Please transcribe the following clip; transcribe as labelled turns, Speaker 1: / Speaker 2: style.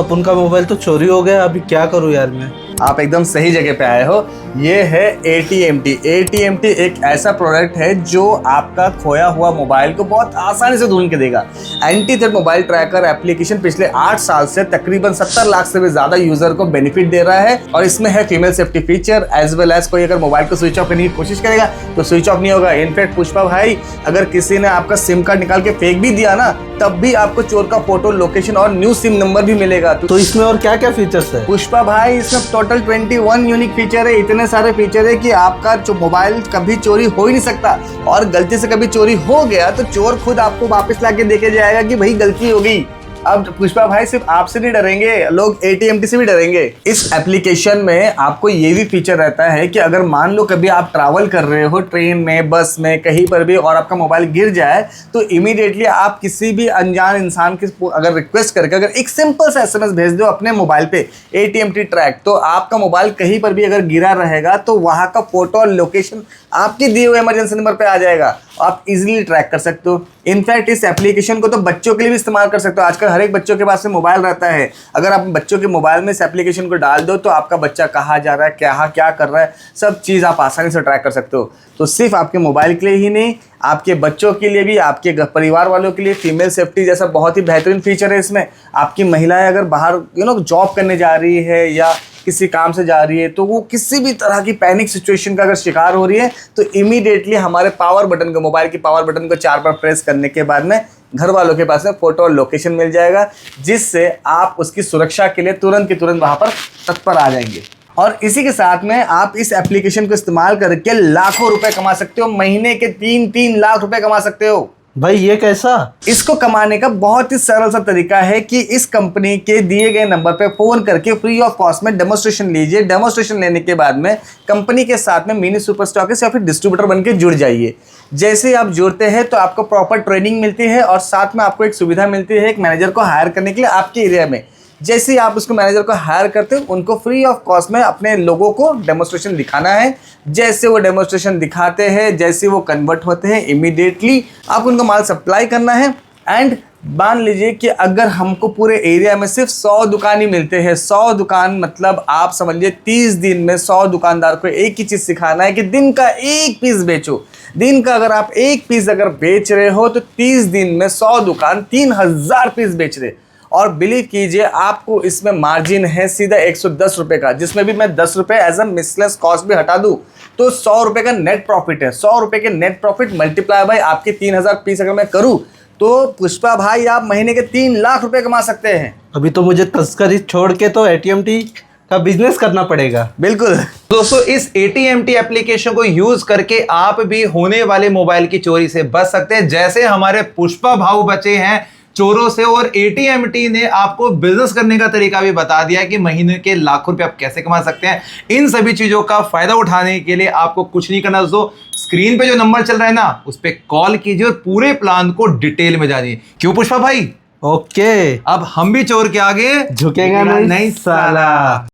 Speaker 1: अपन का मोबाइल तो चोरी हो गया, अभी क्या करूँ यार मैं।
Speaker 2: आप एकदम सही जगह पे आए हो। ये है ATMT। ATMT एक ऐसा प्रोडक्ट है जो आपका खोया हुआ मोबाइल को बहुत आसानी से ढूंढ के देगा। Anti threat mobile tracker application पिछले 8 साल से तकरीबन 70 लाख से भी ज्यादा यूजर को बेनिफिट दे रहा है और इसमें है female safety feature as well as कोई अगर मोबाइल को स्विच ऑफ करने की कोशिश करेगा तो स्विच ऑफ नहीं होगा। इनफैक्ट पुष्पा भाई, अगर किसी ने आपका सिम कार्ड निकाल के फेंक भी दिया ना, तब भी आपको चोर का फोटो, लोकेशन और न्यू सिम नंबर भी मिलेगा।
Speaker 1: तो इसमें और क्या क्या फीचर्स है?
Speaker 2: पुष्पा भाई, इसमें टोटल 21 यूनिक फीचर है। इतने सारे फीचर है कि आपका जो मोबाइल कभी चोरी हो ही नहीं सकता, और गलती से कभी चोरी हो गया तो चोर खुद आपको वापस लाके देके जाएगा कि भाई गलती हो गई। अब पुष्पा भाई सिर्फ आपसे नहीं डरेंगे, लोग ATMT से भी डरेंगे। इस एप्लीकेशन में आपको ये भी फीचर रहता है कि अगर मान लो कभी आप ट्रैवल कर रहे हो ट्रेन में, बस में, कहीं पर भी, और आपका मोबाइल गिर जाए तो इमीडिएटली आप किसी भी अनजान इंसान की अगर रिक्वेस्ट करके अगर एक सिंपल सा SMS भेज दो अपने मोबाइल पे ATMT ट्रैक, तो आपका मोबाइल कहीं पर भी अगर गिरा रहेगा तो वहाँ का फोटो और लोकेशन आपके दिए हुए इमरजेंसी नंबर पे आ जाएगा। आप इजीली ट्रैक कर सकते हो। इनफैक्ट इस एप्लीकेशन को तो बच्चों के लिए भी इस्तेमाल कर सकते हो। आजकल हर एक बच्चों के पास में मोबाइल रहता है। अगर आप बच्चों के मोबाइल में इस एप्लीकेशन को डाल दो तो आपका बच्चा कहाँ जा रहा है, क्या कर रहा है, सब चीज़ आप आसानी से ट्रैक कर सकते हो। तो सिर्फ आपके मोबाइल के लिए ही नहीं, आपके बच्चों के लिए भी, आपके परिवार वालों के लिए फीमेल सेफ्टी जैसा बहुत ही बेहतरीन फीचर है इसमें। आपकी महिलाएं अगर बाहर जॉब करने जा रही है या किसी काम से जा रही है तो वो किसी भी तरह की पैनिक सिचुएशन का अगर शिकार हो रही है तो इमीडिएटली हमारे पावर बटन को, मोबाइल की पावर बटन को 4 बार प्रेस करने के बाद में घर वालों के पास में फोटो और लोकेशन मिल जाएगा, जिससे आप उसकी सुरक्षा के लिए तुरंत की तुरंत वहां पर तत्पर आ जाएंगे। और इसी के साथ में आप इस एप्लीकेशन को इस्तेमाल करके लाखों रुपए कमा सकते हो। महीने के 3-3 लाख रुपए कमा सकते हो।
Speaker 1: भाई ये कैसा?
Speaker 2: इसको कमाने का बहुत ही सरल सा तरीका है कि इस कंपनी के दिए गए नंबर पे फोन करके फ्री ऑफ कॉस्ट में डेमोस्ट्रेशन लीजिए। डेमोस्ट्रेशन लेने के बाद में कंपनी के साथ में मिनी सुपर स्टॉकिस्ट या फिर डिस्ट्रीब्यूटर बन के जुड़ जाइए। जैसे ही आप जुड़ते हैं तो आपको प्रॉपर ट्रेनिंग मिलती है और साथ में आपको एक सुविधा मिलती है एक मैनेजर को हायर करने के लिए आपके एरिया में। जैसे ही आप उसको मैनेजर को हायर करते हो, उनको फ्री ऑफ कॉस्ट में अपने लोगों को डेमोस्ट्रेशन दिखाना है। जैसे वो डेमोस्ट्रेशन दिखाते हैं, जैसे वो कन्वर्ट होते हैं, इमीडिएटली आप उनको माल सप्लाई करना है। एंड मान लीजिए कि अगर हमको पूरे एरिया में सिर्फ 100 दुकान ही मिलते हैं, 100 दुकान मतलब आप समझ लीजिए 30 दिन में 100 दुकानदार को एक ही चीज़ सिखाना है कि दिन का 1 पीस बेचो। दिन का अगर आप 1 पीस अगर बेच रहे हो तो 30 दिन में 100 दुकान 3000 पीस बेच रहे। और बिलीव कीजिए आपको इसमें मार्जिन है सीधा 110 रुपये का, जिसमें भी मैं 10 रुपये एज अ मिसलेस कॉस्ट भी हटा दूँ तो 100 रुपये का नेट प्रॉफिट है। 100 रुपये के नेट प्रॉफिट मल्टीप्लाई बाय आपके 3000 पीस अगर मैं करूँ तो पुष्पा भाई आप महीने के 3 लाख रुपए कमा सकते हैं।
Speaker 1: अभी तो मुझे तस्करी छोड़ के तो ATMT का बिजनेस करना पड़ेगा।
Speaker 2: बिल्कुल
Speaker 3: दोस्तों, इस ATMT एप्लीकेशन को यूज करके आप भी होने वाले मोबाइल की चोरी से बच सकते हैं, जैसे हमारे पुष्पा भाऊ बचे हैं चोरों से। और ATMT ने आपको बिजनेस करने का तरीका भी बता दिया कि महीने के लाखों रुपए आप कैसे कमा सकते हैं। इन सभी चीजों का फायदा उठाने के लिए आपको कुछ नहीं करना दोस्तों, स्क्रीन पे जो नंबर चल रहा है ना, उस पर कॉल कीजिए और पूरे प्लान को डिटेल में जानिए। क्यों पुष्पा भाई?
Speaker 1: ओके,
Speaker 3: अब हम भी चोर के आगे
Speaker 1: झुकेगा नहीं साला।